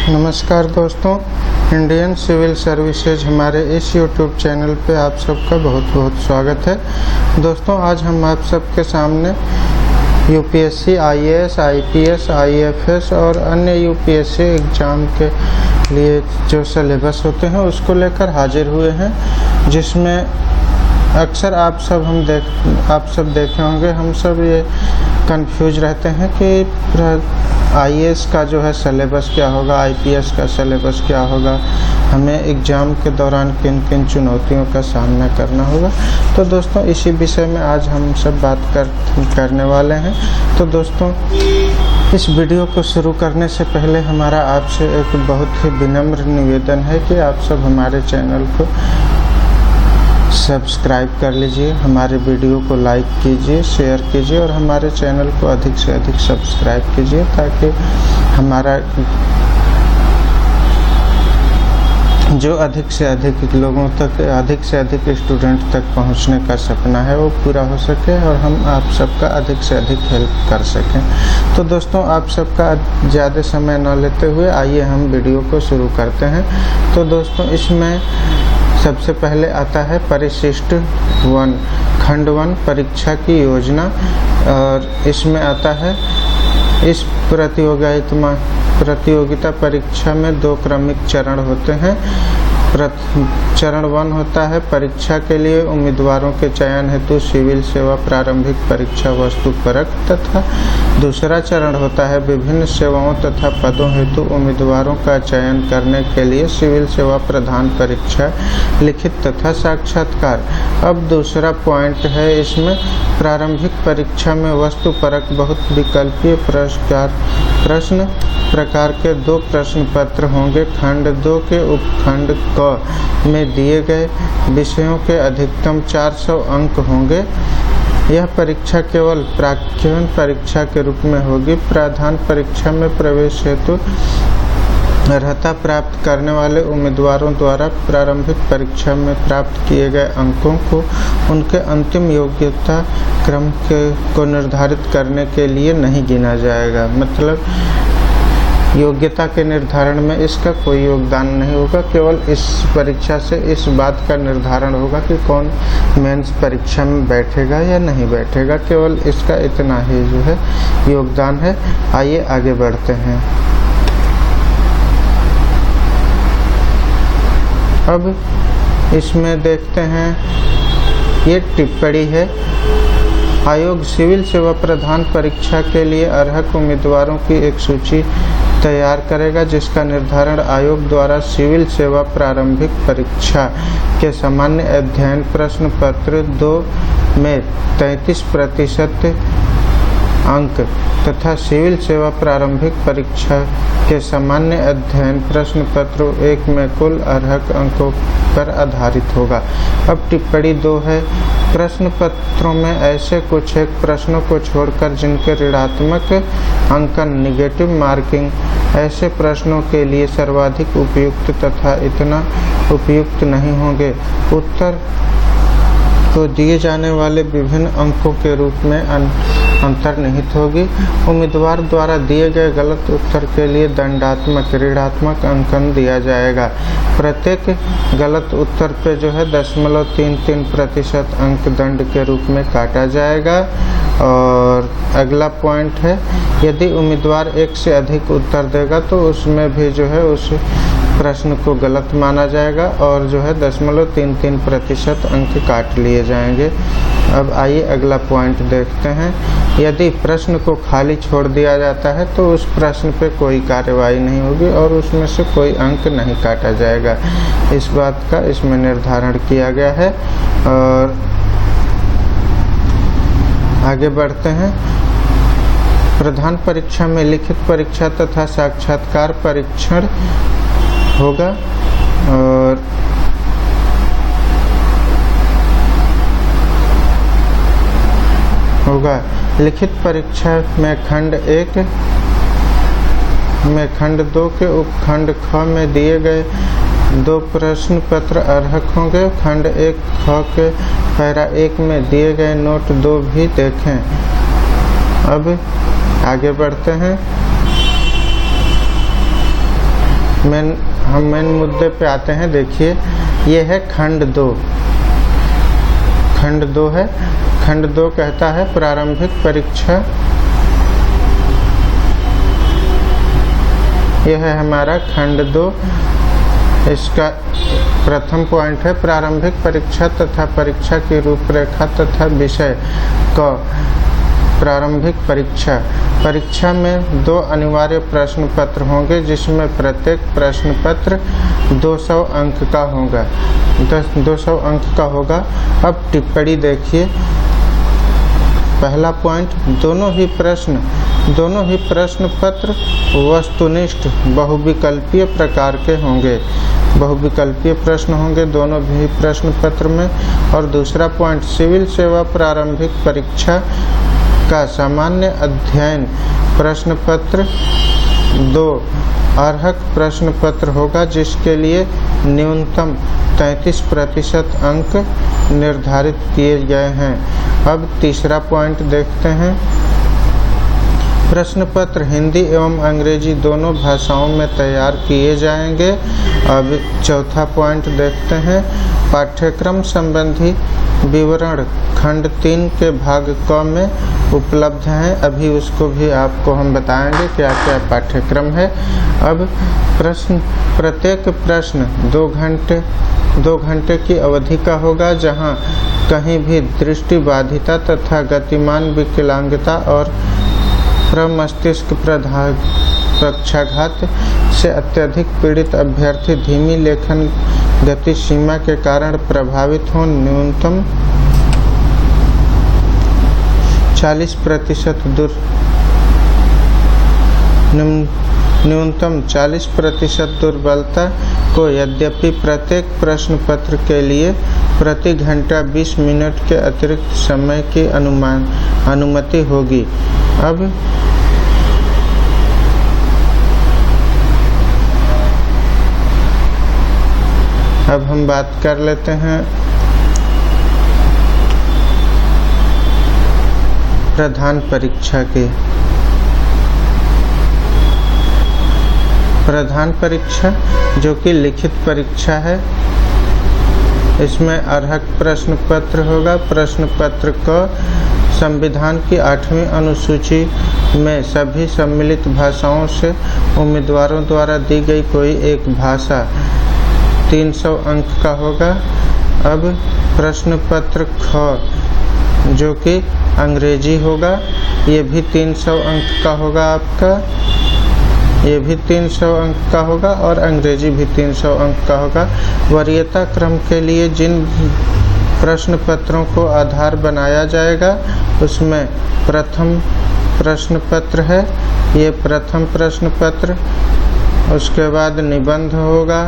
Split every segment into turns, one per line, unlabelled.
नमस्कार दोस्तों, Indian civil services हमारे इस YouTube चैनल पे आप सबका बहुत बहुत स्वागत है। दोस्तों, आज हम आप सबके सामने UPSC, IAS, IPS, IFS और अन्य UPSC एग्ज़ाम के लिए जो सिलेबस होते हैं उसको लेकर हाजिर हुए हैं, जिसमें अक्सर आप सब देखे होंगे, हम सब ये कंफ्यूज रहते हैं कि IAS का जो है सिलेबस क्या होगा, IPS का सिलेबस क्या होगा, हमें एग्ज़ाम के दौरान किन किन चुनौतियों का सामना करना होगा। तो दोस्तों, इसी विषय में आज हम सब बात करने वाले हैं। तो दोस्तों, इस वीडियो को शुरू करने से पहले हमारा आपसे एक बहुत ही विनम्र निवेदन है कि आप सब हमारे चैनल को सब्सक्राइब कर लीजिए, हमारे वीडियो को लाइक कीजिए, शेयर कीजिए और हमारे चैनल को अधिक से अधिक सब्सक्राइब कीजिए, ताकि हमारा जो अधिक से अधिक लोगों तक, अधिक से अधिक स्टूडेंट तक पहुंचने का सपना है वो पूरा हो सके और हम आप सबका अधिक से अधिक हेल्प कर सकें। तो दोस्तों, आप सबका ज़्यादा समय न लेते हुए आइए हम वीडियो को शुरू करते हैं। तो दोस्तों, इसमें सबसे पहले आता है परिशिष्ट 1 खंड 1 परीक्षा की योजना, और इसमें आता है इस प्रतियोगिता परीक्षा में 2 क्रमिक चरण होते हैं। चरण 1 होता है परीक्षा के लिए उम्मीदवारों के चयन हेतु सिविल सेवा प्रारंभिक परीक्षा वस्तुपरक, तथा दूसरा चरण होता है विभिन्न सेवाओं तथा पदों हेतु उम्मीदवारों का चयन करने के लिए सिविल सेवा प्रधान परीक्षा लिखित तथा साक्षात्कार। अब दूसरा पॉइंट है इसमें प्रारंभिक परीक्षा में वस्तुपरक बहुत विकल्पीय प्रश्न प्रकार के 2 प्रश्न पत्र होंगे। खंड 2 के उपखंड क में दिए गए विषयों के अधिकतम 400 अंक होंगे। यह परीक्षा केवल प्राक्कलन परीक्षा के रूप में होगी। प्रधान परीक्षा में प्रवेश हेतु अर्हता प्राप्त करने वाले उम्मीदवारों द्वारा प्रारंभिक परीक्षा में प्राप्त किए गए अंकों को उनके अंतिम योग्यता क्रम को निर्धारित करने के लिए नहीं गिना जाएगा। मतलब योग्यता के निर्धारण में इसका कोई योगदान नहीं होगा। केवल इस परीक्षा से इस बात का निर्धारण होगा कि कौन मेंस परीक्षा में बैठेगा या नहीं बैठेगा। केवल इसका इतना ही जो है योगदान है। आइए आगे बढ़ते हैं। अब इसमें देखते हैं, ये टिप्पणी है। आयोग सिविल सेवा प्रधान परीक्षा के लिए अर्हक उम्मीदवारों की एक सूची तैयार करेगा, जिसका निर्धारण आयोग द्वारा सिविल सेवा प्रारंभिक परीक्षा के सामान्य अध्ययन प्रश्न पत्र 2 में 33% अंक तथा सिविल सेवा प्रारंभिक परीक्षा के सामान्य अध्ययन प्रश्न पत्र 1 में कुल अर्हक अंकों पर आधारित होगा। अब टिप्पणी 2 है। प्रश्न पत्रों में ऐसे कुछ एक प्रश्नों को छोड़कर जिनके ऋणात्मक अंकन नेगेटिव मार्किंग ऐसे प्रश्नों के लिए सर्वाधिक उपयुक्त तथा इतना उपयुक्त नहीं होंगे, उत्तर को दिए जाने वाले विभिन्न अंकों के रूप में अंतर्निहित होगी। उम्मीदवार द्वारा दिए गए गलत उत्तर के लिए दंडात्मक ऋणात्मक अंकन दिया जाएगा। प्रत्येक गलत उत्तर पे जो है 0.33% अंक दंड के रूप में काटा जाएगा। और अगला पॉइंट है, यदि उम्मीदवार 1 से अधिक उत्तर देगा तो उसमें भी जो है उस प्रश्न को गलत माना जाएगा और जो है 0.33% अंक काट लिए जाएंगे। अब आइए अगला पॉइंट देखते हैं। यदि प्रश्न को खाली छोड़ दिया जाता है तो उस प्रश्न पे कोई कार्रवाई नहीं होगी और उसमें से कोई अंक नहीं काटा जाएगा। इस बात का इसमें निर्धारण किया गया है। और आगे बढ़ते हैं। प्रधान परीक्षा में लिखित परीक्षा तथा साक्षात्कार परीक्षण होगा। और लिखित परीक्षा में खंड 1 में खंड 2 के उपखंड ख में दिए गए 2 प्रश्न पत्र अर्हक होंगे। खंड 1 ख के पैरा 1 में दिए गए नोट 2 भी देखें। अब आगे बढ़ते हैं। हम मेन मुद्दे पे आते हैं। देखिए, ये है खंड 2। खंड 2 है। खंड 2 कहता है प्रारंभिक परीक्षा। यह है हमारा खंड 2। इसका प्रथम पॉइंट है प्रारंभिक परीक्षा तथा परीक्षा की रूपरेखा तथा विषय क। प्रारंभिक परीक्षा में 2 अनिवार्य प्रश्न पत्र होंगे, जिसमें प्रत्येक प्रश्न पत्र 200 अंक का होगा। 200 अंक का होगा। अब टिप्पणी देखिए। पहला पॉइंट, दोनों ही प्रश्न पत्र वस्तुनिष्ठ बहुविकल्पीय प्रकार के होंगे। बहुविकल्पीय प्रश्न होंगे दोनों भी प्रश्न पत्र में। और दूसरा पॉइंट, सिविल सेवा प्रारंभिक परीक्षा का सामान्य अध्ययन प्रश्न पत्र 2 अर्हक प्रश्न पत्र होगा, जिसके लिए न्यूनतम 33% अंक निर्धारित किए गए हैं। अब तीसरा पॉइंट देखते हैं। प्रश्न पत्र हिंदी एवं अंग्रेजी दोनों भाषाओं में तैयार किए जाएंगे। अब चौथा पॉइंट देखते हैं। पाठ्यक्रम संबंधी विवरण खंड 3 के भाग क में उपलब्ध हैं। अभी उसको भी आपको हम बताएंगे क्या क्या पाठ्यक्रम है। अब प्रत्येक प्रश्न 2 घंटे की अवधि का होगा, जहां कहीं भी दृष्टिबाधिता तथा गतिमान विकलांगता और प्रमस्तिष्क पक्षाघात से अत्यधिक पीड़ित अभ्यर्थी धीमी लेखन गति सीमा के कारण प्रभावित हों। न्यूनतम 40% दुर्बलता को, यद्यपि प्रत्येक प्रश्न पत्र के लिए प्रति घंटा 20 मिनट के अतिरिक्त समय की अनुमति होगी। अब हम बात कर लेते हैं प्रधान परीक्षा की। प्रधान परीक्षा जो कि लिखित परीक्षा है, इसमें अर्हक प्रश्न पत्र होगा। प्रश्न पत्र को संविधान की 8वीं अनुसूची में सभी सम्मिलित भाषाओं से उम्मीदवारों द्वारा दी गई कोई एक भाषा 300 अंक का होगा। अब प्रश्न पत्र ख जो कि अंग्रेजी होगा, ये भी 300 अंक का होगा आपका। ये भी 300 अंक का होगा और अंग्रेजी भी 300 अंक का होगा। वरीयता क्रम के लिए जिन प्रश्न पत्रों को आधार बनाया जाएगा, उसमें प्रथम प्रश्न पत्र है, ये प्रथम प्रश्न पत्र। उसके बाद निबंध होगा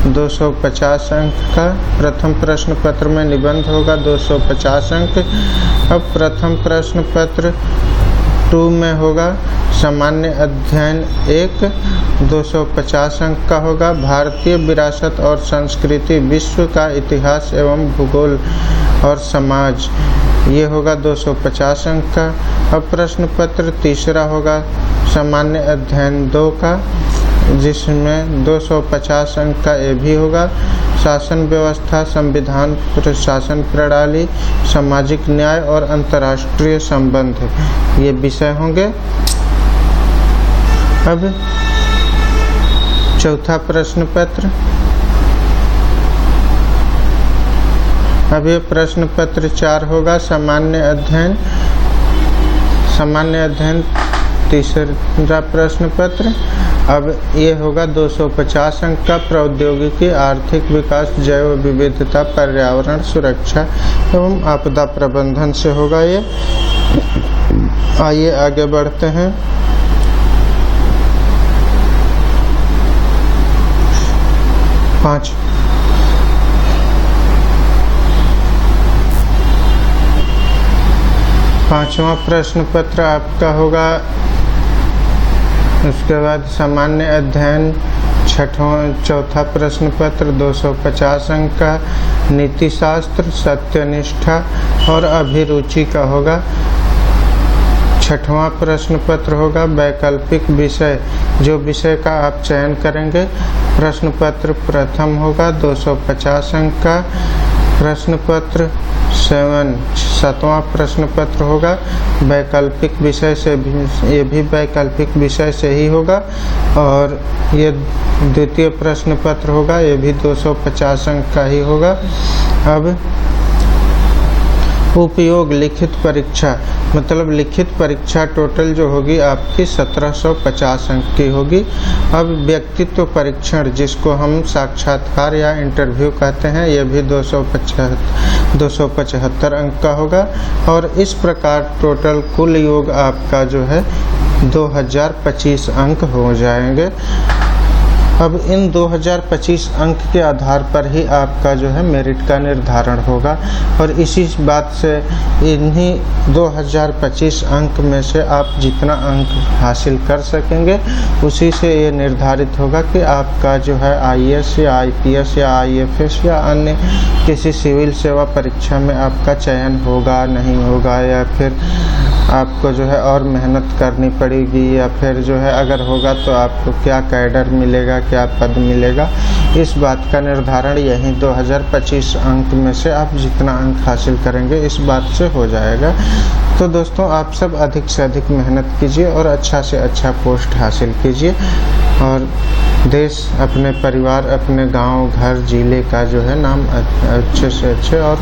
250 अंक का। प्रथम प्रश्न पत्र में निबंध होगा 250 अंक। अब प्रथम प्रश्न पत्र 2 में होगा सामान्य अध्ययन 1 250 अंक का होगा। भारतीय विरासत और संस्कृति, विश्व का इतिहास एवं भूगोल और समाज, ये होगा 250 अंक का। अब प्रश्न पत्र तीसरा होगा सामान्य अध्ययन 2 का, जिसमें 250 अंक का ये भी होगा। शासन व्यवस्था, संविधान, प्रशासन प्रणाली, सामाजिक न्याय और अंतर्राष्ट्रीय संबंध, ये विषय होंगे। अब चौथा प्रश्न पत्र। अब ये प्रश्न पत्र 4 होगा सामान्य अध्ययन। सामान्य अध्ययन तीसरा प्रश्न पत्र। अब ये होगा 250 अंक का। प्रौद्योगिकी, आर्थिक विकास, जैव विविधता, पर्यावरण सुरक्षा एवं आपदा प्रबंधन से होगा ये। आइए आगे बढ़ते हैं। पांचवा प्रश्न पत्र आपका होगा। उसके बाद सामान्य अध्ययन चौथा प्रश्न पत्र 250 अंक का। नीति शास्त्र, सत्यनिष्ठा और अभिरुचि का होगा छठवां प्रश्न पत्र होगा वैकल्पिक विषय, जो विषय का आप चयन करेंगे। प्रश्न पत्र प्रथम होगा 250 अंक का। प्रश्न पत्र 7वां प्रश्न पत्र होगा वैकल्पिक विषय से भी, ये भी वैकल्पिक विषय से ही होगा। और ये द्वितीय प्रश्न पत्र होगा, ये भी 250 अंक का ही होगा। अब उपयोग लिखित परीक्षा, मतलब लिखित परीक्षा टोटल जो होगी आपकी 1750 अंक की होगी। अब व्यक्तित्व परीक्षण, जिसको हम साक्षात्कार या इंटरव्यू कहते हैं, यह भी 275 अंक का होगा। और इस प्रकार टोटल कुल योग आपका जो है 2025 अंक हो जाएंगे। अब इन 2025 अंक के आधार पर ही आपका जो है मेरिट का निर्धारण होगा। और इसी बात से इन्हीं 2025 अंक में से आप जितना अंक हासिल कर सकेंगे उसी से ये निर्धारित होगा कि आपका जो है IAS या IPS या IFS या अन्य किसी सिविल सेवा परीक्षा में आपका चयन होगा नहीं होगा, या फिर आपको जो है और मेहनत करनी पड़ेगी, या फिर जो है अगर होगा तो आपको क्या कैडर मिलेगा, क्या पद मिलेगा। इस बात का निर्धारण यही 2025 अंक में से आप जितना अंक हासिल करेंगे इस बात से हो जाएगा। तो दोस्तों आप सब अधिक से अधिक मेहनत कीजिए और अच्छा से अच्छा पोस्ट हासिल कीजिए और देश, अपने परिवार, अपने गांव, घर, जिले का जो है नाम अच्छे से अच्छे और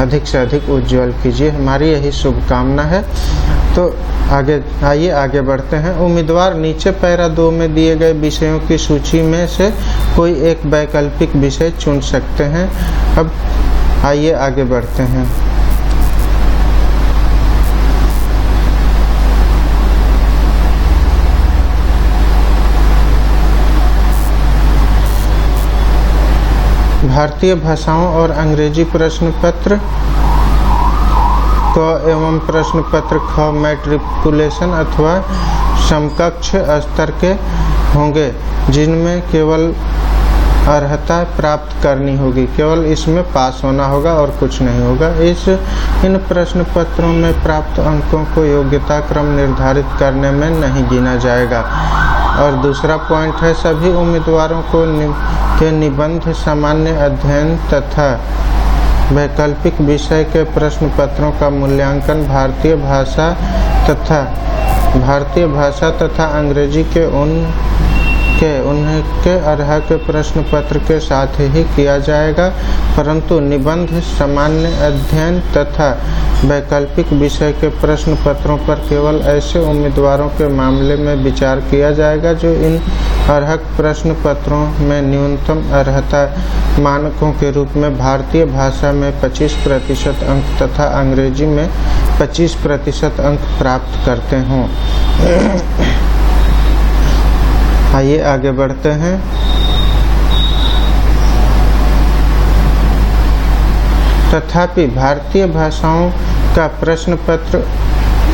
अधिक से अधिक उज्जवल कीजिए, हमारी यही शुभकामना है। तो आइए आगे बढ़ते हैं। उम्मीदवार नीचे पैरा 2 में दिए गए विषयों की सूची में से कोई एक वैकल्पिक विषय चुन सकते हैं। अब आइए आगे बढ़ते हैं। भारतीय भाषाओं और अंग्रेजी प्रश्न पत्र क एवं प्रश्न पत्र ख मैट्रिकुलेशन अथवा समकक्ष स्तर के होंगे, जिनमें केवल अर्हता प्राप्त करनी होगी, केवल इसमें पास होना होगा और कुछ नहीं होगा। इन प्रश्न पत्रों में प्राप्त अंकों को योग्यता क्रम निर्धारित करने में नहीं गिना जाएगा। और दूसरा पॉइंट है, सभी उम्मीदवारों के निबंध, सामान्य अध्ययन तथा वैकल्पिक विषय के प्रश्न पत्रों का मूल्यांकन भारतीय भाषा तथा अंग्रेजी के उनके अर्ह के प्रश्न पत्र के साथ ही किया जाएगा, परंतु निबंध, सामान्य अध्ययन तथा वैकल्पिक विषय के प्रश्न पत्रों पर केवल ऐसे उम्मीदवारों के मामले में विचार किया जाएगा जो इन अर्हक प्रश्न पत्रों में न्यूनतम अर्हता मानकों के रूप में भारतीय भाषा में 25% अंक तथा अंग्रेजी में 25% अंक प्राप्त करते हों। आइए आगे बढ़ते हैं। तथापि भारतीय भाषाओं का प्रश्न पत्र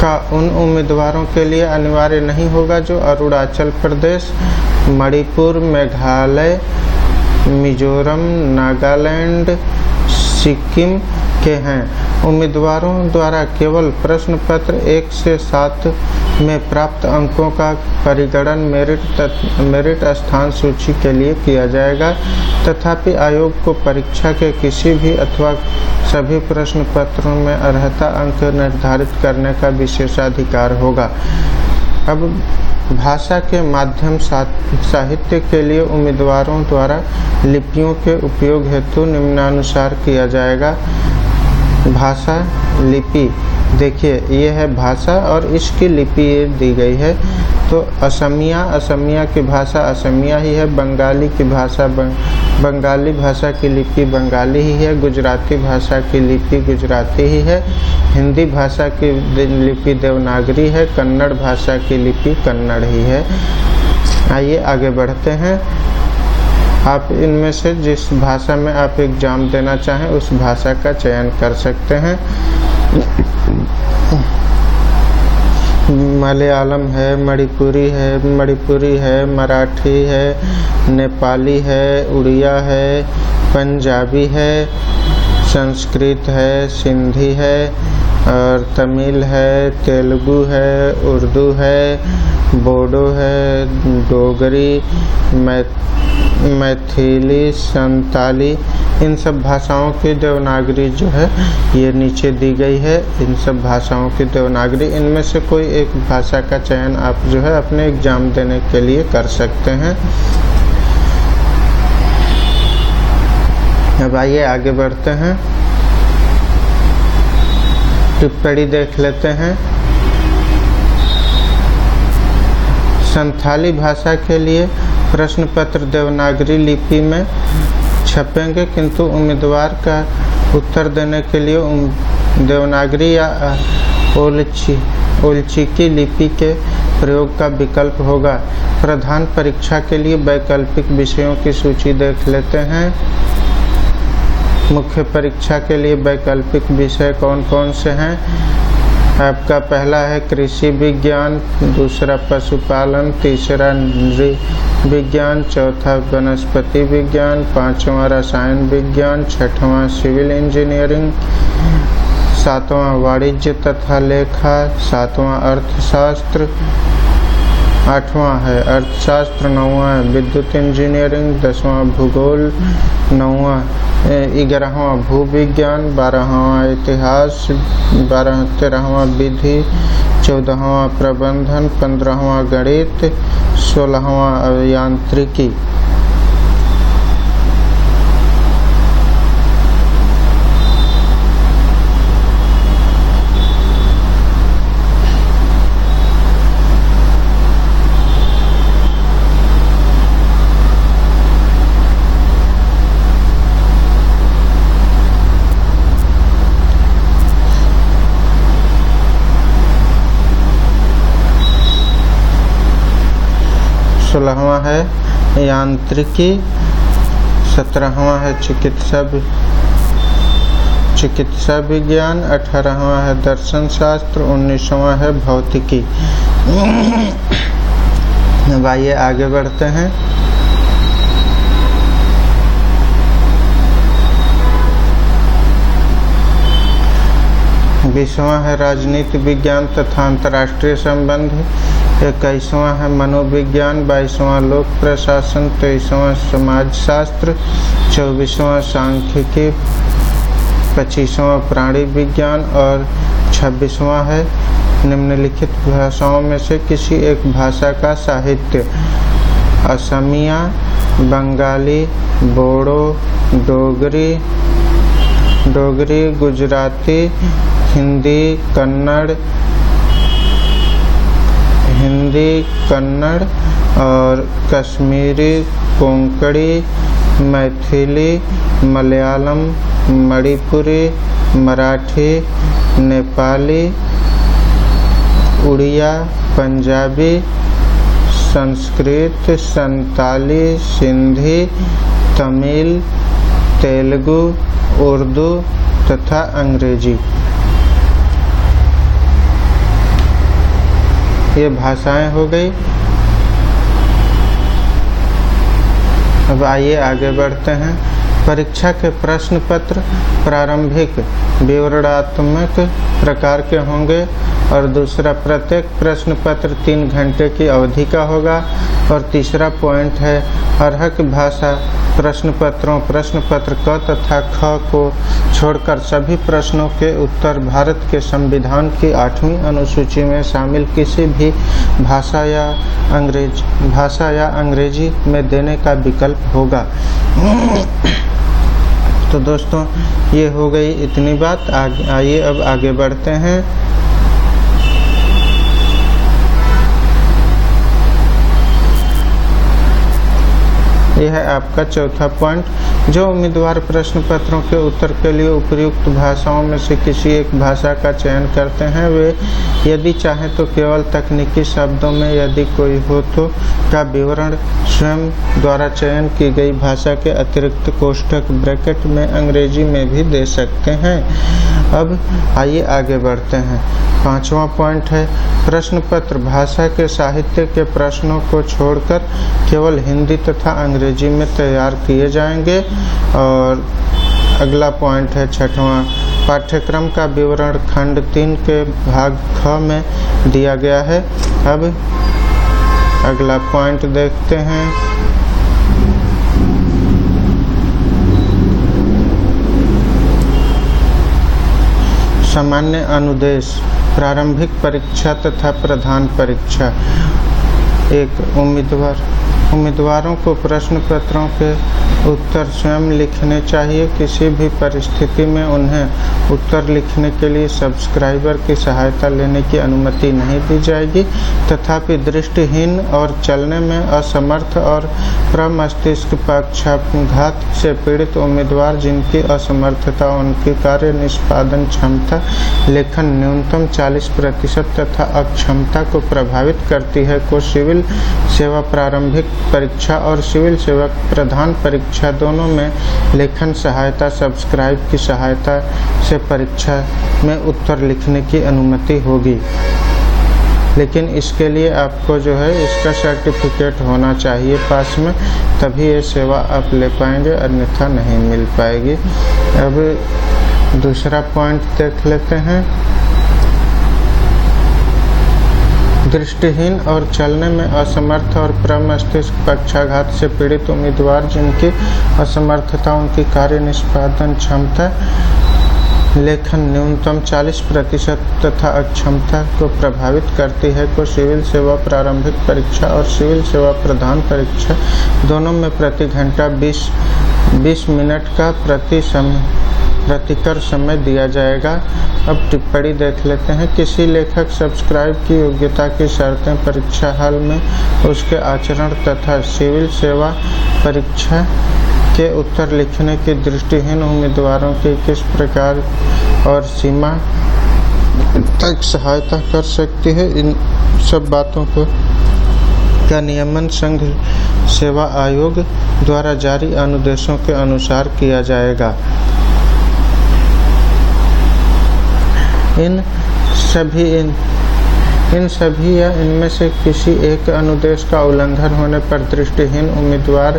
का उन उम्मीदवारों के लिए अनिवार्य नहीं होगा जो अरुणाचल प्रदेश, मणिपुर, मेघालय, मिजोरम, नागालैंड, सिक्किम के हैं। उम्मीदवारों द्वारा केवल प्रश्न पत्र 1 से 7 में प्राप्त अंकों का परिगणन मेरिट स्थान सूची के लिए किया जाएगा। तथापि आयोग को परीक्षा के किसी भी अथवा सभी प्रश्न पत्रों में अर्हता अंक निर्धारित करने का विशेषाधिकार होगा। अब भाषा के माध्यम साहित्य के लिए उम्मीदवारों द्वारा लिपियों के उपयोग हेतु निम्नानुसार किया जाएगा। भाषा लिपि, देखिए ये है भाषा और इसकी लिपि ये दी गई है। तो असमिया की भाषा असमिया ही है, बंगाली की भाषा बंगाली भाषा की लिपि बंगाली ही है, गुजराती भाषा की लिपि गुजराती ही है, हिंदी भाषा की लिपि देवनागरी है, कन्नड़ भाषा की लिपि कन्नड़ ही है। आइए आगे बढ़ते हैं। आप इनमें से जिस भाषा में आप एग्ज़ाम देना चाहें उस भाषा का चयन कर सकते हैं। मलयालम है, मणिपुरी है, मराठी है, नेपाली है, उड़िया है, पंजाबी है, संस्कृत है, सिंधी है, और तमिल है, तेलुगु है, उर्दू है, बोडो है, डोगरी, मैथिली, संताली, इन सब भाषाओं की देवनागरी जो है ये नीचे दी गई है। इन सब भाषाओं की देवनागरी, इनमें से कोई एक भाषा का चयन आप जो है अपने एग्जाम देने के लिए कर सकते हैं। अब आइए आगे बढ़ते हैं, टिप्पणी देख लेते हैं। संथाली भाषा के लिए प्रश्न पत्र देवनागरी लिपि में छपेंगे, किंतु उम्मीदवार का उत्तर देने के लिए देवनागरी या ओलचिकी लिपि के प्रयोग का विकल्प होगा। प्रधान परीक्षा के लिए वैकल्पिक विषयों की सूची देख लेते हैं। मुख्य परीक्षा के लिए वैकल्पिक विषय कौन कौन से हैं? आपका पहला है कृषि विज्ञान, दूसरा पशुपालन, तीसरा नृ विज्ञान, चौथा वनस्पति विज्ञान, पांचवा रसायन विज्ञान, छठवां सिविल इंजीनियरिंग, सातवां वाणिज्य तथा लेखा, सातवां अर्थशास्त्र, आठवां है अर्थशास्त्र, नौवां है विद्युत इंजीनियरिंग, 10वां भूगोल, 11वां भूविज्ञान, 12वां इतिहास, 13वां विधि, 14वां प्रबंधन, 15वां गणित, 16वां अभियांत्रिकी। सोलहवां है यांत्रिकी, 17वां है चिकित्सा विज्ञान, 18वां है दर्शन शास्त्र, 19वां है भौतिकी। अब आइए आगे बढ़ते हैं। बीसवां है राजनीति विज्ञान तथा अंतर्राष्ट्रीय संबंध, 21वां है मनोविज्ञान, 22वां लोक प्रशासन, 23वां समाजशास्त्र, 24वां सांख्यिकी, 25वां प्राणी विज्ञान और 26वां है निम्नलिखित भाषाओं में से किसी एक भाषा का साहित्य। असमिया, बंगाली, बोडो, डोगरी, गुजराती, हिंदी, कन्नड़ और कश्मीरी, कोंकणी, मैथिली, मलयालम, मणिपुरी, मराठी, नेपाली, उड़िया, पंजाबी, संस्कृत, संताली, सिंधी, तमिल, तेलुगु, उर्दू तथा अंग्रेजी। ये भाषाएं हो गई। अब आइए आगे बढ़ते हैं। परीक्षा के प्रश्न पत्र प्रारंभिक विवरणात्मक प्रकार के होंगे और दूसरा प्रत्येक प्रश्न पत्र 3 घंटे की अवधि का होगा। और तीसरा पॉइंट है अर्हक भाषा प्रश्न पत्र क तथा ख को छोड़कर सभी प्रश्नों के उत्तर भारत के संविधान की 8वीं अनुसूची में शामिल किसी भी भाषा या अंग्रेजी में देने का विकल्प होगा। तो दोस्तों ये हो गई इतनी बात। आइए अब आगे बढ़ते हैं। यह है आपका चौथा पॉइंट। जो उम्मीदवार प्रश्न पत्रों के उत्तर के लिए उपयुक्त भाषाओं में से किसी एक भाषा का चयन करते हैं, वे यदि चाहें तो केवल तकनीकी शब्दों में, यदि कोई हो तो का विवरण स्वयं द्वारा चयन की गई भाषा के अतिरिक्त कोष्ठक ब्रैकेट में अंग्रेजी में भी दे सकते हैं। अब आइए आगे बढ़ते हैं। 5वां पॉइंट है प्रश्न पत्र भाषा के साहित्य के प्रश्नों को छोड़कर केवल हिंदी तथा अंग्रेजी में तैयार किए जाएंगे। और अगला पॉइंट है 6वां पाठ्यक्रम का विवरण खंड 3 के भाग ख में दिया गया है। अब अगला पॉइंट देखते हैं। सामान्य अनुदेश, प्रारंभिक परीक्षा तथा प्रधान परीक्षा। एक, उम्मीदवारों को प्रश्न पत्रों के उत्तर स्वयं लिखने चाहिए। किसी भी परिस्थिति में उन्हें उत्तर लिखने के लिए सब्सक्राइबर की सहायता लेने की अनुमति नहीं दी जाएगी। तथापि दृष्टिहीन और चलने में असमर्थ और प्रमस्तिष्क पक्षाघात से पीड़ित उम्मीदवार जिनकी असमर्थता उनकी कार्य निष्पादन क्षमता लेखन न्यूनतम 40% तथा अक्षमता को प्रभावित करती है को सिविल सेवा प्रारंभिक परीक्षा और सिविल सेवा प्रधान परीक्षा दोनों में लेखन सहायता सब्सक्राइब की सहायता से परीक्षा में उत्तर लिखने की अनुमति होगी। लेकिन इसके लिए आपको जो है इसका सर्टिफिकेट होना चाहिए पास में, तभी ये सेवा आप ले पाएंगे, अन्यथा नहीं मिल पाएगी। अब दूसरा पॉइंट देख लेते हैं। दृष्टिहीन और चलने में असमर्थ और प्रमस्तिष्क पक्षाघात से पीड़ित उम्मीदवार जिनकी असमर्थता उनकी कार्य निष्पादन क्षमता लेखन न्यूनतम 40% तथा अक्षमता को प्रभावित करती है को सिविल सेवा प्रारंभिक परीक्षा और सिविल सेवा प्रधान परीक्षा दोनों में प्रति घंटा 20 मिनट का प्रतिकर समय दिया जाएगा। अब टिप्पणी देख लेते हैं। किसी लेखक सब्सक्राइब की योग्यता की शर्तें परीक्षा हाल में उसके आचरण तथा सिविल सेवा परीक्षा के उत्तर लिखने की दृष्टिहीन उम्मीदवारों की किस प्रकार और सीमा तक सहायता कर सकती है, इन सब बातों का नियमन संघ सेवा आयोग द्वारा जारी अनुदेशों के अनुसार किया जाएगा। इन सभी या इनमें से किसी एक अनुदेश का उल्लंघन होने पर दृष्टिहीन उम्मीदवार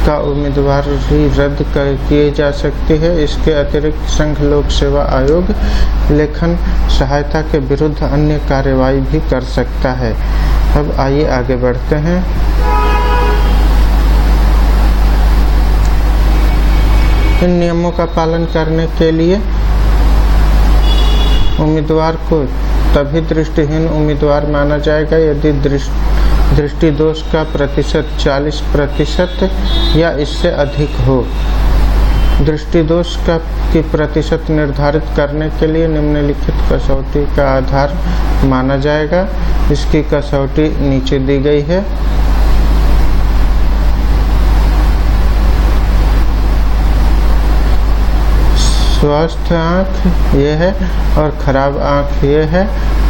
का उम्मीदवारी रद्द किए जा सकती है। इसके अतिरिक्त संघ लोक सेवा आयोग लेखन सहायता के विरुद्ध अन्य कार्रवाई भी कर सकता है। अब आइए आगे बढ़ते हैं। इन नियमों का पालन करने के लिए उम्मीदवार को तभी दृष्टिहीन उम्मीदवार माना जाएगा यदि दृष्टि दोष का प्रतिशत 40% या इससे अधिक हो। दृष्टि दोष की प्रतिशत निर्धारित करने के लिए निम्नलिखित कसौटी का आधार माना जाएगा। इसकी कसौटी नीचे दी गई है। स्वस्थ आँख ये है और खराब आँख ये है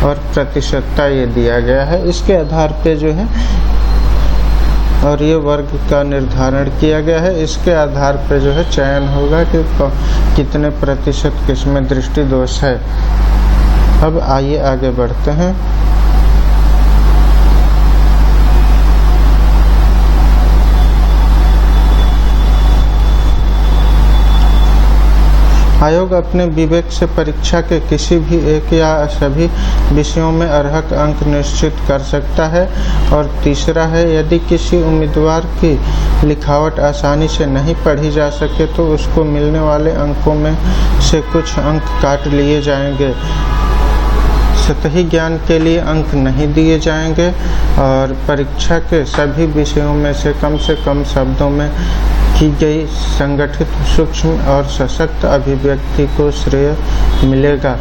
और प्रतिशतता ये दिया गया है। इसके आधार पे जो है और ये वर्ग का निर्धारण किया गया है। इसके आधार पे जो है चयन होगा कि कितने प्रतिशत किसमें दृष्टि दोष है। अब आइए आगे बढ़ते हैं। आयोग अपने विवेक से परीक्षा के किसी भी एक या सभी विषयों में अर्हक अंक निश्चित कर सकता है। और तीसरा है, यदि किसी उम्मीदवार की लिखावट आसानी से नहीं पढ़ी जा सके तो उसको मिलने वाले अंकों में से कुछ अंक काट लिए जाएंगे। सतही ज्ञान के लिए अंक नहीं दिए जाएंगे और परीक्षा के सभी विषयों में से कम शब्दों में की गई संगठित सूक्ष्म और सशक्त अभिव्यक्ति को श्रेय मिलेगा।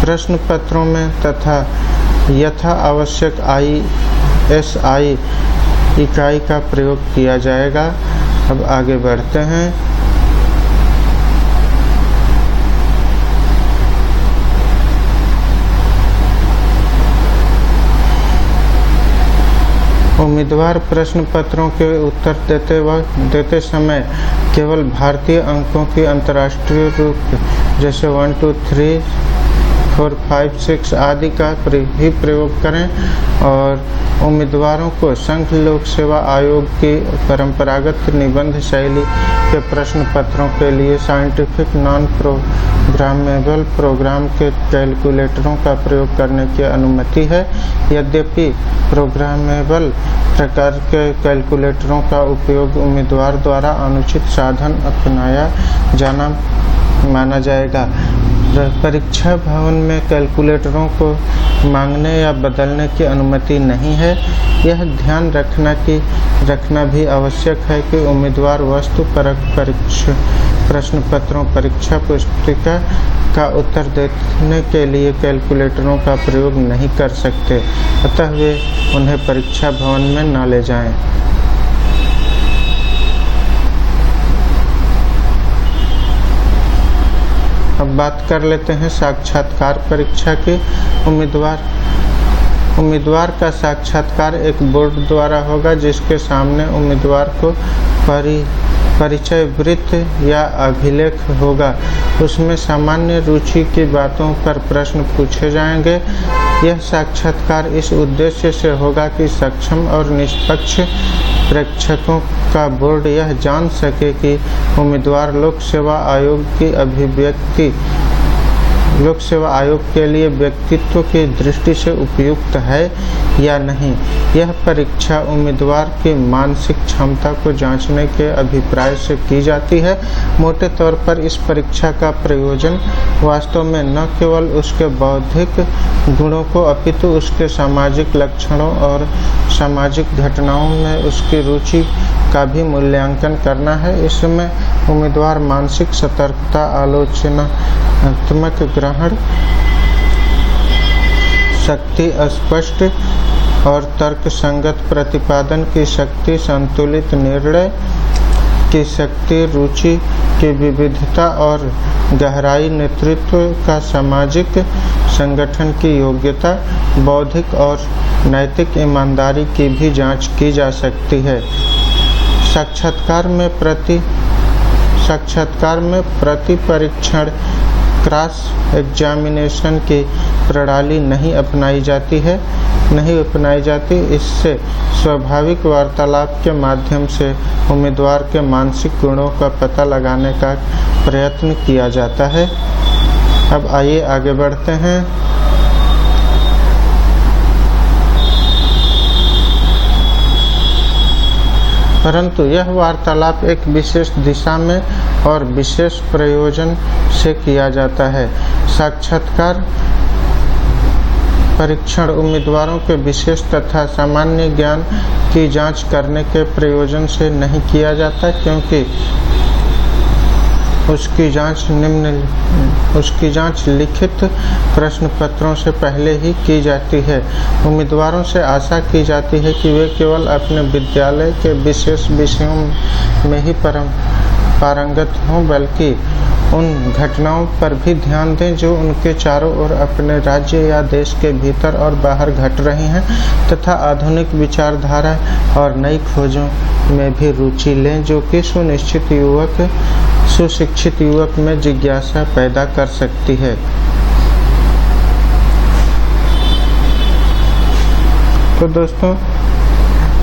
प्रश्न पत्रों में तथा यथा आवश्यक ISI इकाई का प्रयोग किया जाएगा। अब आगे बढ़ते हैं। उम्मीदवार प्रश्न पत्रों के उत्तर देते समय केवल भारतीय अंकों की अंतर्राष्ट्रीय रूप जैसे 1 2 3 4 5 6 आदि का भी प्रयोग करें और उम्मीदवारों को संघ लोक सेवा आयोग की परंपरागत निबंध शैली के प्रश्न पत्रों के लिए साइंटिफिक नॉन प्रोग्रामेबल प्रोग्राम के कैलकुलेटरों का प्रयोग करने की अनुमति है। यद्यपि प्रोग्रामेबल प्रकार के कैलकुलेटरों का उपयोग उम्मीदवार द्वारा अनुचित साधन अपनाया जाना माना जाएगा। परीक्षा भवन में कैलकुलेटरों को मांगने या बदलने की अनुमति नहीं है। यह ध्यान रखना भी आवश्यक है कि उम्मीदवार वस्तुपरक प्रश्न पत्रों परीक्षा पुस्तिका का उत्तर देने के लिए कैलकुलेटरों का प्रयोग नहीं कर सकते, अतः वे उन्हें परीक्षा भवन में न ले जाएं। अब बात कर लेते हैं साक्षात्कार परीक्षा की। उम्मीदवार का साक्षात्कार एक बोर्ड द्वारा होगा जिसके सामने उम्मीदवार को परिचय वृत्त या अभिलेख होगा। उसमें सामान्य रुचि की बातों पर प्रश्न पूछे जाएंगे। यह साक्षात्कार इस उद्देश्य से होगा कि सक्षम और निष्पक्ष प्रेक्षकों का बोर्ड यह जान सके कि उम्मीदवार लोक सेवा आयोग के लिए व्यक्तित्व की दृष्टि से उपयुक्त है या नहीं। यह परीक्षा उम्मीदवार की मानसिक क्षमता को जांचने के अभिप्राय से की जाती है। मोटे तौर पर इस परीक्षा का प्रयोजन वास्तव में न केवल उसके बौद्धिक गुणों को अपितु उसके सामाजिक लक्षणों और सामाजिक घटनाओं में उसकी रुचि का भी मूल्यांकन करना है। इसमें उम्मीदवार मानसिक सतर्कता, आलोचनात्मक ग्रहण शक्ति, स्पष्ट और तर्कसंगत प्रतिपादन की शक्ति, संतुलित निर्णय की शक्ति, रुचि की विविधता और गहराई, नेतृत्व का सामाजिक संगठन की योग्यता, बौद्धिक और नैतिक ईमानदारी की भी जांच की जा सकती है। साक्षात्कार में प्रति परीक्षण क्रॉस एग्जामिनेशन की प्रणाली नहीं अपनाई जाती। इससे स्वाभाविक वार्तालाप के माध्यम से उम्मीदवार के मानसिक गुणों का पता लगाने का प्रयत्न किया जाता है। अब आइए आगे बढ़ते हैं। परंतु यह वार्तालाप एक विशेष दिशा में और विशेष प्रयोजन से किया जाता है। साक्षात्कार परीक्षण उम्मीदवारों के विशेष तथा सामान्य ज्ञान की जांच करने के प्रयोजन से नहीं किया जाता, क्योंकि उसकी जांच लिखित प्रश्न पत्रों से पहले ही की जाती है। उम्मीदवारों से आशा की जाती है कि वे केवल अपने विद्यालय के विशेष विषयों में ही पारंगत हों, बल्कि उन घटनाओं पर भी ध्यान दें जो उनके चारों ओर अपने राज्य या देश के भीतर और बाहर घट रही हैं, तथा आधुनिक विचारधारा और नई खोजों में भी रुचि लें, जो कि सुशिक्षित युवक में जिज्ञासा पैदा कर सकती है। तो दोस्तों,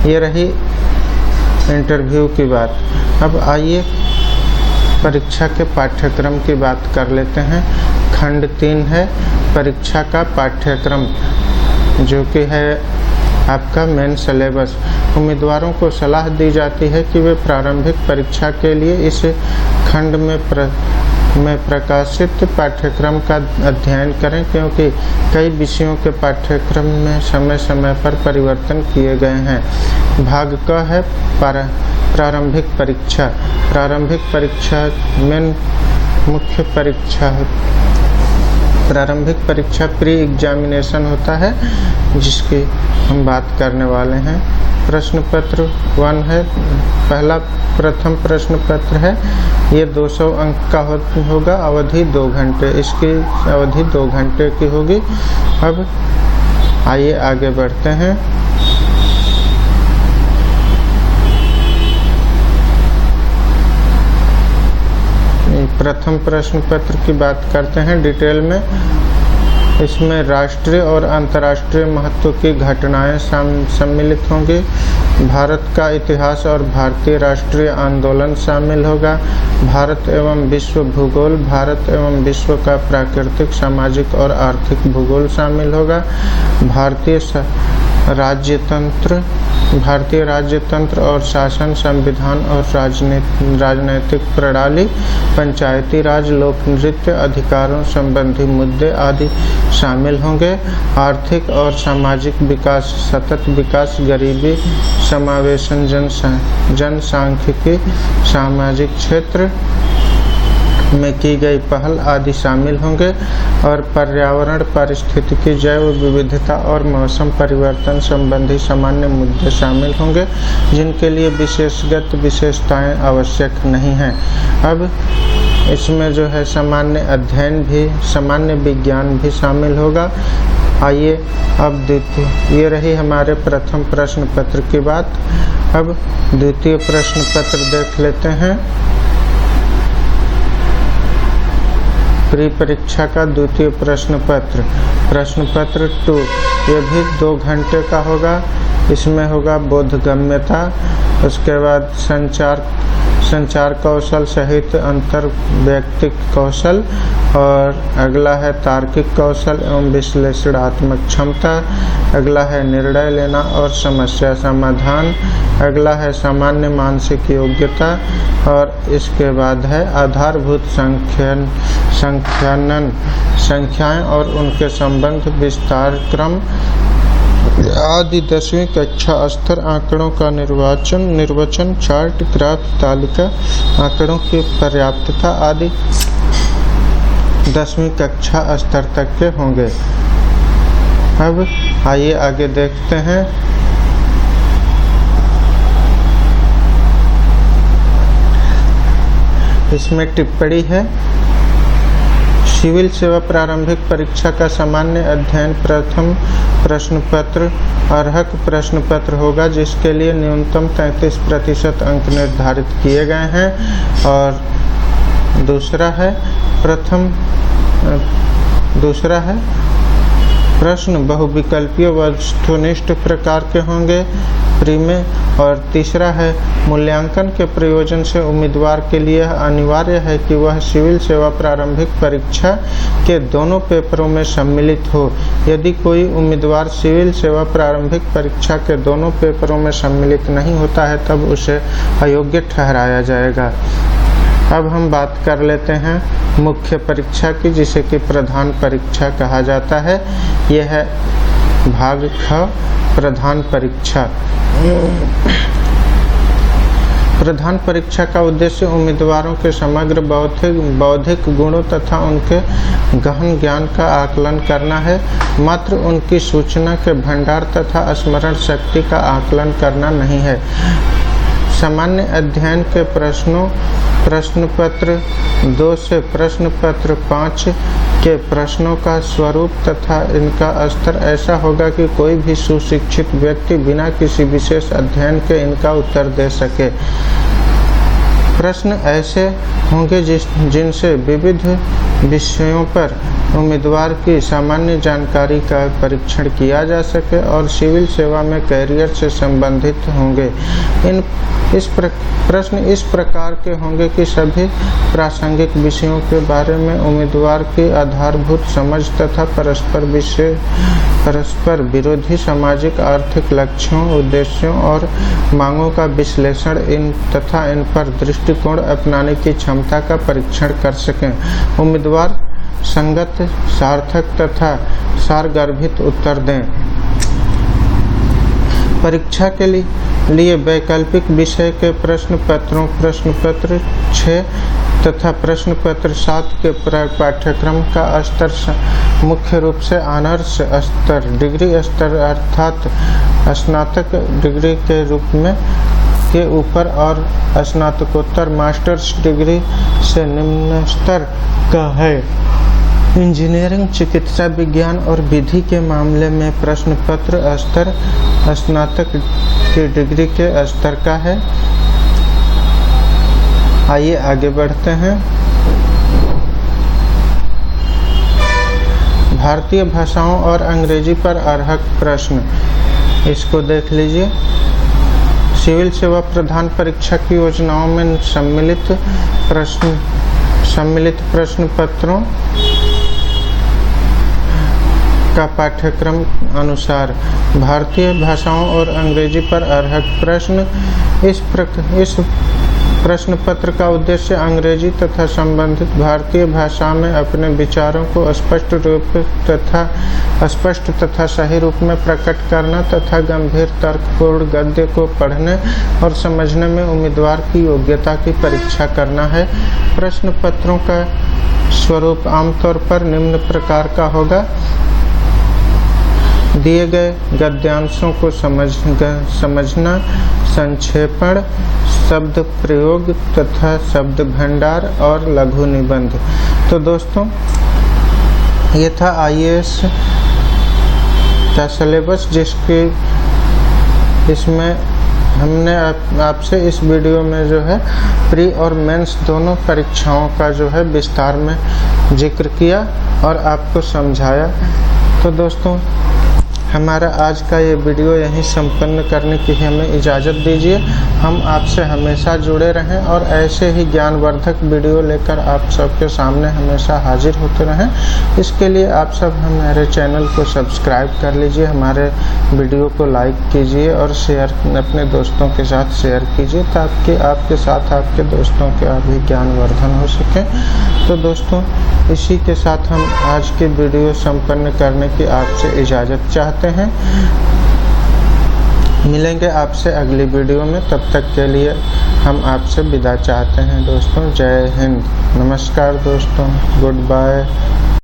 ये रही इंटरव्यू की बात। अब आइए परीक्षा के पाठ्यक्रम की बात कर लेते हैं। खंड 3 है परीक्षा का पाठ्यक्रम, जो कि है आपका मेन सिलेबस। उम्मीदवारों को सलाह दी जाती है कि वे प्रारंभिक परीक्षा के लिए इस खंड में प्रकाशित पाठ्यक्रम का अध्ययन करें, क्योंकि कई विषयों के पाठ्यक्रम में समय समय पर परिवर्तन किए गए हैं। भाग क है प्रारंभिक परीक्षा। प्रारंभिक परीक्षा में मुख्य परीक्षा है। प्रारंभिक परीक्षा प्री एग्जामिनेशन होता है, जिसकी हम बात करने वाले हैं। प्रश्न पत्र 1 है, प्रथम प्रश्न पत्र है। ये 200 अंक का होगा, अवधि 2 घंटे। इसकी अवधि 2 घंटे की होगी। अब आइए आगे बढ़ते हैं। प्रथम प्रश्न पत्र की बात करते हैं डिटेल में। इसमें राष्ट्रीय और अंतर्राष्ट्रीय महत्व की घटनाएं सम्मिलित होंगी। भारत का इतिहास और भारतीय राष्ट्रीय आंदोलन शामिल होगा। भारत एवं विश्व भूगोल, भारत एवं विश्व का प्राकृतिक, सामाजिक और आर्थिक भूगोल शामिल होगा। भारतीय राज्यतंत्र और शासन, संविधान और राजनीतिक प्रणाली, पंचायती राज, लोक नृत्य, अधिकारों संबंधी मुद्दे आदि शामिल होंगे। आर्थिक और सामाजिक विकास, सतत विकास, गरीबी समावेशन, जनसांख्यिकी, सामाजिक क्षेत्र में की गई पहल आदि शामिल होंगे। और पर्यावरण, पारिस्थितिकी, जैव विविधता और मौसम परिवर्तन संबंधी सामान्य मुद्दे शामिल होंगे, जिनके लिए विशेषगत विशेषताएं आवश्यक नहीं हैं। अब इसमें जो है सामान्य अध्ययन भी, सामान्य विज्ञान भी शामिल होगा। आइए अब ये रही हमारे प्रथम प्रश्न पत्र की बात। अब द्वितीय प्रश्न पत्र देख लेते हैं। प्री परीक्षा का द्वितीय प्रश्न पत्र 2, ये भी 2 घंटे का होगा। इसमें होगा बोधगम्यता, उसके बाद संचार कौशल सहित अंतर वैयक्तिक कौशल, और अगला है तार्किक कौशल एवं विश्लेषणात्मक क्षमता, अगला है निर्णय लेना और समस्या समाधान, अगला है सामान्य मानसिक योग्यता, और इसके बाद है आधारभूत संख्यानन, संख्याएं और उनके संबंध, विस्तार क्रम आदि। 10वीं कक्षा स्तर आंकड़ों का निर्वचन, चार्ट, ग्राफ, तालिका, आंकड़ों की पर्याप्तता आदि 10वीं कक्षा स्तर तक के होंगे। अब आइए आगे देखते हैं। इसमें टिप्पणी है। सिविल सेवा प्रारंभिक परीक्षा का सामान्य अध्ययन प्रथम प्रश्न पत्र अर्हक प्रश्न पत्र होगा, जिसके लिए न्यूनतम 33% अंक निर्धारित किए गए हैं। और दूसरा है प्रश्न बहुविकल्पीय वस्तुनिष्ठ प्रकार के होंगे प्री में। और तीसरा है मूल्यांकन के प्रयोजन से उम्मीदवार के लिए अनिवार्य है कि वह सिविल सेवा प्रारंभिक परीक्षा के दोनों पेपरों में सम्मिलित हो। यदि कोई उम्मीदवार सिविल सेवा प्रारंभिक परीक्षा के दोनों पेपरों में सम्मिलित नहीं होता है, तब उसे अयोग्य ठहराया जाएगा। अब हम बात कर लेते हैं मुख्य परीक्षा की, जिसे कि प्रधान परीक्षा कहा जाता है। यह है भाग ख, प्रधान परीक्षा। प्रधान परीक्षा का उद्देश्य उम्मीदवारों के समग्र बौद्धिक गुणों तथा उनके गहन ज्ञान का आकलन करना है, मात्र उनकी सूचना के भंडार तथा स्मरण शक्ति का आकलन करना नहीं है। सामान्य अध्ययन के प्रश्न पत्र 2 से प्रश्न पत्र 5 के प्रश्नों का स्वरूप तथा इनका स्तर ऐसा होगा कि कोई भी सुशिक्षित व्यक्ति बिना किसी विशेष अध्ययन के इनका उत्तर दे सके। प्रश्न ऐसे होंगे जिनसे विविध विषयों पर उम्मीदवार की सामान्य जानकारी का परीक्षण किया जा सके और सिविल सेवा में कैरियर से संबंधित होंगे। प्रश्न इस प्रकार के होंगे कि सभी प्रासंगिक विषयों के बारे में उम्मीदवार की आधारभूत समझ तथा परस्पर विरोधी सामाजिक आर्थिक लक्ष्यों, उद्देश्यों और मांगों का विश्लेषण तथा इन पर दृष्टिकोण अपनाने की क्षमता का परीक्षण कर सकें। उम्मीदवार संगत, सार्थक तथा सारगर्भित उत्तर दें। परीक्षा के लिए वैकल्पिक विषय के प्रश्न पत्र 6 तथा प्रश्न पत्र 7 के पाठ्यक्रम का स्तर मुख्य रूप से ऑनर्स स्तर, डिग्री स्तर अर्थात स्नातक डिग्री के रूप में के ऊपर और स्नातकोत्तर मास्टर्स डिग्री से निम्न स्तर का है। इंजीनियरिंग, चिकित्सा विज्ञान और विधि के मामले में प्रश्न पत्र स्तर स्नातक की डिग्री के स्तर का है। आइए आगे बढ़ते हैं। भारतीय भाषाओं और अंग्रेजी पर अर्हक प्रश्न, इसको देख लीजिए। सिविल सेवा प्रधान परीक्षा की योजनाओं में सम्मिलित प्रश्न पत्रों का पाठ्यक्रम अनुसार भारतीय भाषाओं और अंग्रेजी पर अर्हक प्रश्न। इस प्रश्न पत्र का उद्देश्य अंग्रेजी तथा संबंधित भारतीय भाषा में अपने विचारों को स्पष्ट तथा सही रूप में प्रकट करना तथा गंभीर तर्कपूर्ण गद्य को पढ़ने और समझने में उम्मीदवार की योग्यता की परीक्षा करना है। प्रश्न पत्रों का स्वरूप आमतौर पर निम्न प्रकार का होगा। दिए गए गद्यांशों को समझना, संक्षेपण, शब्द प्रयोग तथा शब्द भंडार और लघु निबंध। तो दोस्तों, ये था IAS का सिलेबस, इसमें हमने आपसे इस वीडियो में जो है प्री और मेंस दोनों परीक्षाओं का जो है विस्तार में जिक्र किया और आपको समझाया। तो दोस्तों, हमारा आज का ये वीडियो यहीं संपन्न करने की हमें इजाज़त दीजिए। हम आपसे हमेशा जुड़े रहें और ऐसे ही ज्ञानवर्धक वीडियो लेकर आप सबके सामने हमेशा हाजिर होते रहें। इसके लिए आप सब हमारे चैनल को सब्सक्राइब कर लीजिए, हमारे वीडियो को लाइक कीजिए और अपने दोस्तों के साथ शेयर कीजिए, ताकि आपके साथ आपके दोस्तों का भी ज्ञानवर्धन हो सके। तो दोस्तों, इसी के साथ हम आज की वीडियो संपन्न करने की आपसे इजाज़त चाहते हैं। मिलेंगे आपसे अगली वीडियो में, तब तक के लिए हम आपसे विदा चाहते हैं दोस्तों। जय हिंद, नमस्कार दोस्तों, गुड बाय।